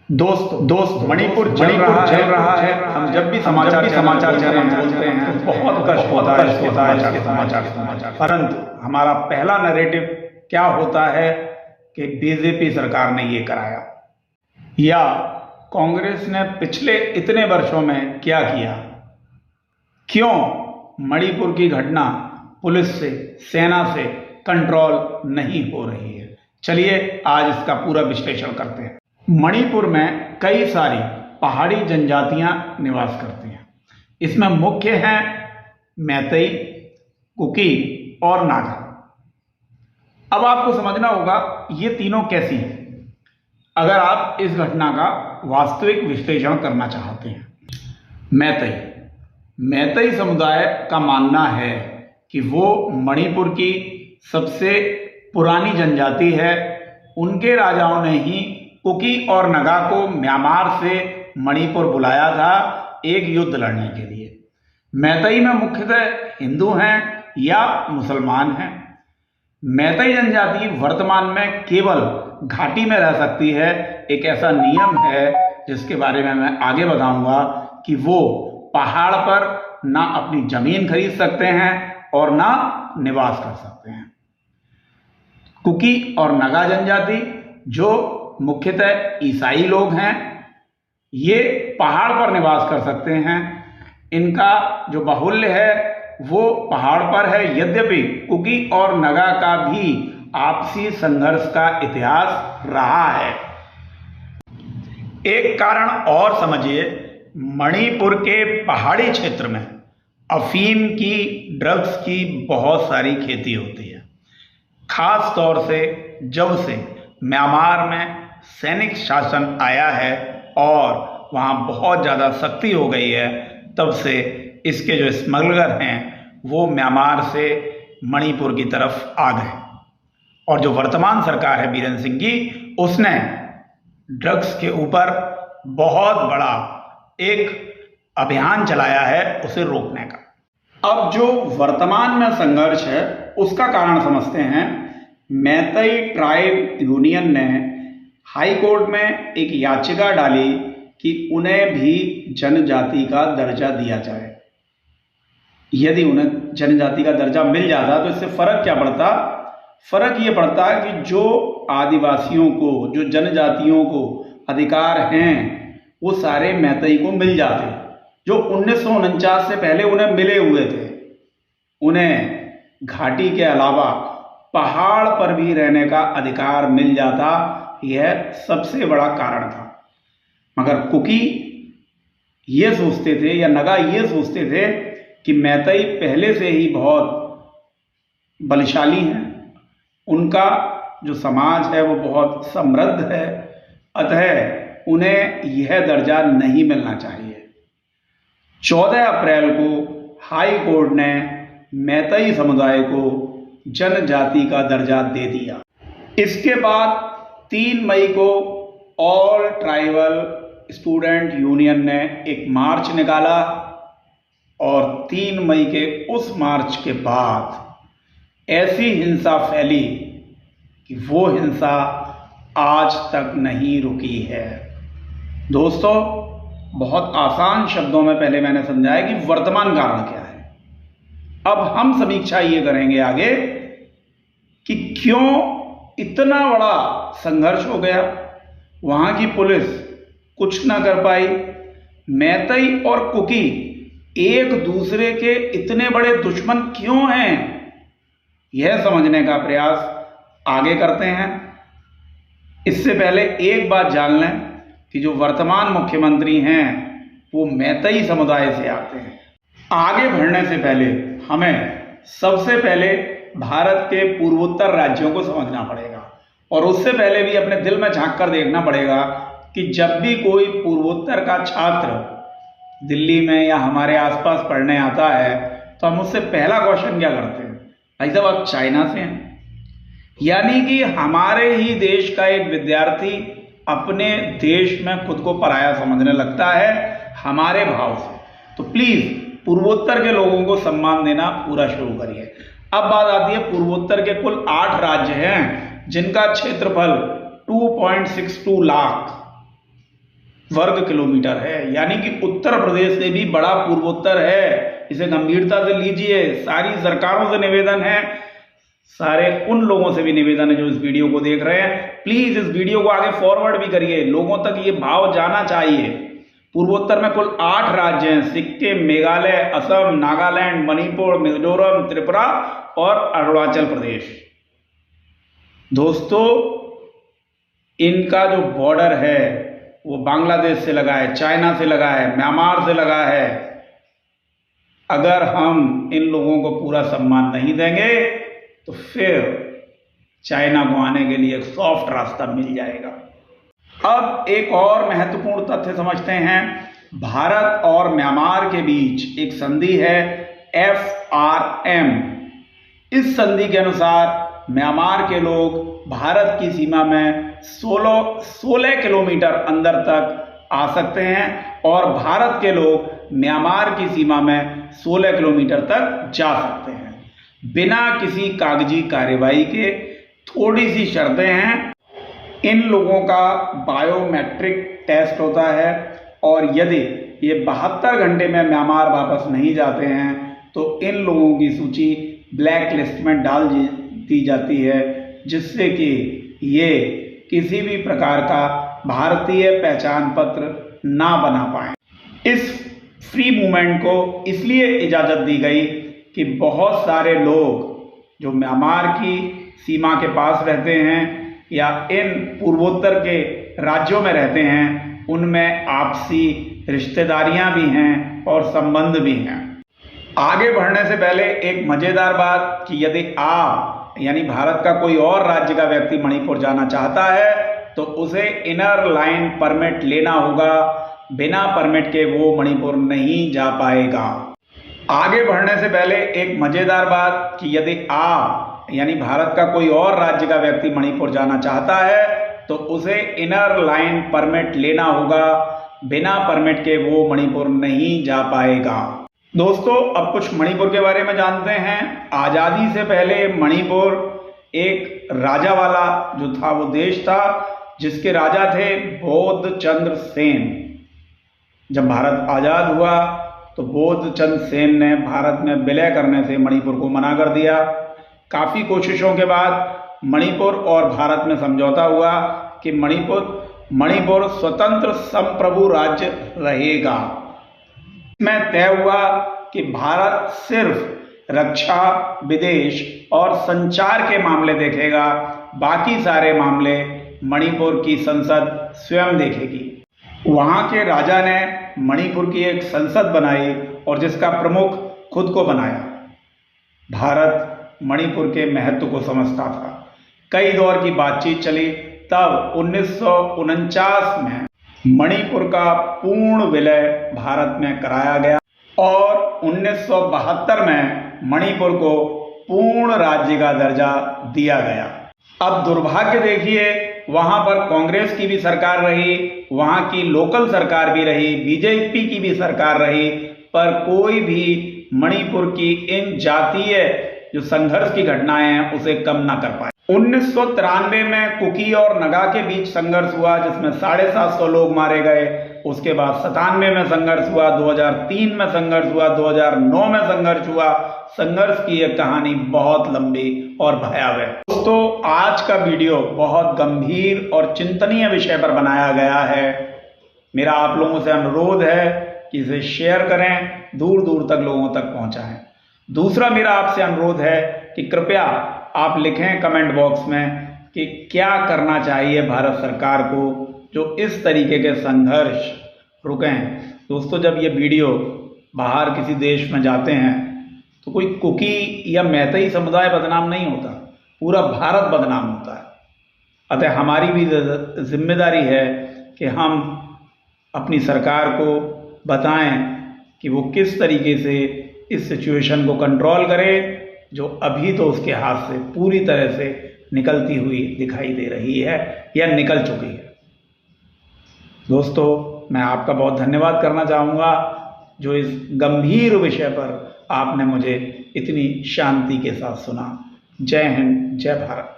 दोस्त मणिपुर चल रहा है। हम जब भी समाचार चैनल बोलते हैं तो बहुत कष्ट होता है समाचार। परंतु हमारा पहला नैरेटिव क्या होता है कि बीजेपी सरकार ने ये कराया या कांग्रेस ने पिछले इतने वर्षों में क्या किया, क्यों मणिपुर की घटना पुलिस से, सेना से कंट्रोल नहीं हो रही है। चलिए आज इसका पूरा विश्लेषण करते हैं। मणिपुर में कई सारी पहाड़ी जनजातियां निवास करती हैं। इसमें मुख्य हैं मैतेई, कुकी और नागा। अब आपको समझना होगा ये तीनों कैसी हैं अगर आप इस घटना का वास्तविक विश्लेषण करना चाहते हैं। मैतेई समुदाय का मानना है कि वो मणिपुर की सबसे पुरानी जनजाति है। उनके राजाओं ने ही कुकी और नगा को म्यांमार से मणिपुर बुलाया था एक युद्ध लड़ने के लिए। मैतेई में मुख्यतः हिंदू हैं या मुसलमान हैं। मैतेई जनजाति वर्तमान में केवल घाटी में रह सकती है। एक ऐसा नियम है जिसके बारे में मैं आगे बताऊंगा कि वो पहाड़ पर ना अपनी जमीन खरीद सकते हैं और ना निवास कर सकते हैं। कुकी और नगा जनजाति जो मुख्यतः ईसाई लोग हैं, ये पहाड़ पर निवास कर सकते हैं। इनका जो बाहुल्य है वो पहाड़ पर है। यद्यपि कुकी और नगा का भी आपसी संघर्ष का इतिहास रहा है। एक कारण और समझिए, मणिपुर के पहाड़ी क्षेत्र में अफीम की, ड्रग्स की बहुत सारी खेती होती है। खास तौर से जब से म्यांमार में सैनिक शासन आया है और वहाँ बहुत ज़्यादा सख्ती हो गई है, तब से इसके जो स्मगलर हैं वो म्यांमार से मणिपुर की तरफ आ गए। और जो वर्तमान सरकार है बीरेन सिंह की, उसने ड्रग्स के ऊपर बहुत बड़ा एक अभियान चलाया है उसे रोकने का। अब जो वर्तमान में संघर्ष है उसका कारण समझते हैं। मैतेई ट्राइब यूनियन ने हाई कोर्ट में एक याचिका डाली कि उन्हें भी जनजाति का दर्जा दिया जाए। यदि उन्हें जनजाति का दर्जा मिल जाता तो इससे फर्क क्या पड़ता? फर्क ये पड़ता कि जो आदिवासियों को, जो जनजातियों को अधिकार हैं वो सारे मैतेई को मिल जाते, जो 1949 से पहले उन्हें मिले हुए थे। उन्हें घाटी के अलावा पहाड़ पर भी रहने का अधिकार मिल जाता। यह सबसे बड़ा कारण था। मगर कुकी ये सोचते थे या नगा ये सोचते थे कि मैतेई पहले से ही बहुत बलशाली हैं, उनका जो समाज है वो बहुत समृद्ध है, अतः उन्हें यह दर्जा नहीं मिलना चाहिए। 14 अप्रैल को हाई कोर्ट ने मैतेई समुदाय को जनजाति का दर्जा दे दिया। इसके बाद 3 मई को ऑल ट्राइबल स्टूडेंट यूनियन ने एक मार्च निकाला और 3 मई के उस मार्च के बाद ऐसी हिंसा फैली कि वो हिंसा आज तक नहीं रुकी है। दोस्तों, बहुत आसान शब्दों में पहले मैंने समझाया कि वर्तमान कारण क्या है। अब हम समीक्षा ये करेंगे आगे कि क्यों इतना बड़ा संघर्ष हो गया, वहां की पुलिस कुछ ना कर पाई, मैतेई और कुकी एक दूसरे के इतने बड़े दुश्मन क्यों हैं, यह समझने का प्रयास आगे करते हैं। इससे पहले एक बात जान लें कि जो वर्तमान मुख्यमंत्री हैं वो मैतेई समुदाय से आते हैं। आगे बढ़ने से पहले हमें सबसे पहले भारत के पूर्वोत्तर राज्यों को समझना पड़ेगा और उससे पहले भी अपने दिल में झांक कर देखना पड़ेगा कि जब भी कोई पूर्वोत्तर का छात्र दिल्ली में या हमारे आसपास पढ़ने आता है तो हम उससे पहला क्वेश्चन क्या करते हैं? भाई साहब, आप चाइना से हैं? यानी कि हमारे ही देश का एक विद्यार्थी अपने देश में खुद को पराया समझने लगता है हमारे भाव से। तो प्लीज पूर्वोत्तर के लोगों को सम्मान देना पूरा शुरू करिए। अब बात आती है पूर्वोत्तर के कुल 8 राज्य हैं जिनका क्षेत्रफल 2.62 लाख वर्ग किलोमीटर है, यानी कि उत्तर प्रदेश से भी बड़ा पूर्वोत्तर है। इसे गंभीरता से लीजिए। सारी सरकारों से निवेदन है, सारे उन लोगों से भी निवेदन है जो इस वीडियो को देख रहे हैं, प्लीज इस वीडियो को आगे फॉरवर्ड भी करिए, लोगों तक ये भाव जाना चाहिए। पूर्वोत्तर में कुल 8 राज्य हैं, सिक्किम, मेघालय, असम, नागालैंड, मणिपुर, मिजोरम, त्रिपुरा और अरुणाचल प्रदेश। दोस्तों, इनका जो बॉर्डर है वो बांग्लादेश से लगा है, चाइना से लगा है, म्यांमार से लगा है। अगर हम इन लोगों को पूरा सम्मान नहीं देंगे तो फिर चाइना को आने के लिए एक सॉफ्ट रास्ता मिल जाएगा। अब एक और महत्वपूर्ण तथ्य समझते हैं। भारत और म्यांमार के बीच एक संधि है FRM। इस संधि के अनुसार म्यांमार के लोग भारत की सीमा में 16 किलोमीटर अंदर तक आ सकते हैं और भारत के लोग म्यांमार की सीमा में 16 किलोमीटर तक जा सकते हैं बिना किसी कागजी कार्यवाही के। थोड़ी सी शर्तें हैं। इन लोगों का बायोमेट्रिक टेस्ट होता है और यदि ये 72 घंटे में म्यांमार वापस नहीं जाते हैं तो इन लोगों की सूची ब्लैक लिस्ट में डाल दी जाती है, जिससे कि ये किसी भी प्रकार का भारतीय पहचान पत्र ना बना पाए। इस फ्री मूवमेंट को इसलिए इजाज़त दी गई कि बहुत सारे लोग जो म्यांमार की सीमा के पास रहते हैं या इन पूर्वोत्तर के राज्यों में रहते हैं, उनमें आपसी रिश्तेदारियां भी हैं और संबंध भी हैं। आगे बढ़ने से पहले एक मजेदार बात कि यदि आप यानी भारत का कोई और राज्य का व्यक्ति मणिपुर जाना चाहता है तो उसे इनर लाइन परमिट लेना होगा। बिना परमिट के वो मणिपुर नहीं जा पाएगा। आगे बढ़ने से पहले एक मजेदार बात कि यदि आप यानी भारत का कोई और राज्य का व्यक्ति मणिपुर जाना चाहता है तो उसे इनर लाइन परमिट लेना होगा। बिना परमिट के वो मणिपुर नहीं जा पाएगा। दोस्तों, अब कुछ मणिपुर के बारे में जानते हैं। आज़ादी से पहले मणिपुर एक राजा वाला जो था वो देश था, जिसके राजा थे बोध चंद्र सेन। जब भारत आज़ाद हुआ तो बोध चंद्र सेन ने भारत में विलय करने से मणिपुर को मना कर दिया। काफ़ी कोशिशों के बाद मणिपुर और भारत में समझौता हुआ कि मणिपुर स्वतंत्र संप्रभु राज्य रहेगा। में तय हुआ कि भारत सिर्फ रक्षा, विदेश और संचार के मामले देखेगा, बाकी सारे मामले मणिपुर की संसद स्वयं देखेगी। वहां के राजा ने मणिपुर की एक संसद बनाई और जिसका प्रमुख खुद को बनाया। भारत मणिपुर के महत्व को समझता था। कई दौर की बातचीत चली, तब 1949 में मणिपुर का पूर्ण विलय भारत में कराया गया और 1972 में मणिपुर को पूर्ण राज्य का दर्जा दिया गया। अब दुर्भाग्य देखिए, वहां पर कांग्रेस की भी सरकार रही, वहां की लोकल सरकार भी रही, बीजेपी की भी सरकार रही, पर कोई भी मणिपुर की इन जातीय जो संघर्ष की घटनाएं हैं उसे कम ना कर पाए। 1993 में कुकी और नगा के बीच संघर्ष हुआ जिसमें 750 लोग मारे गए। उसके बाद 97 में संघर्ष हुआ, 2003 में संघर्ष हुआ, 2009 में संघर्ष हुआ। संघर्ष की यह कहानी बहुत लंबी और भयावह। दोस्तों, आज का वीडियो बहुत गंभीर और चिंतनीय विषय पर बनाया गया है। मेरा आप लोगों से अनुरोध है कि इसे शेयर करें, दूर दूर तक लोगों तक पहुंचाएं। दूसरा मेरा आपसे अनुरोध है कि कृपया आप लिखें कमेंट बॉक्स में कि क्या करना चाहिए भारत सरकार को जो इस तरीके के संघर्ष रुकें। दोस्तों, जब ये वीडियो बाहर किसी देश में जाते हैं तो कोई कुकी या मैतेई समुदाय बदनाम नहीं होता, पूरा भारत बदनाम होता है। अतः हमारी भी जिम्मेदारी है कि हम अपनी सरकार को बताएं कि वो किस तरीके से इस सिचुएशन को कंट्रोल करे जो अभी तो उसके हाथ से पूरी तरह से निकलती हुई दिखाई दे रही है या निकल चुकी है। दोस्तों, मैं आपका बहुत धन्यवाद करना चाहूँगा जो इस गंभीर विषय पर आपने मुझे इतनी शांति के साथ सुना। जय हिंद, जय भारत।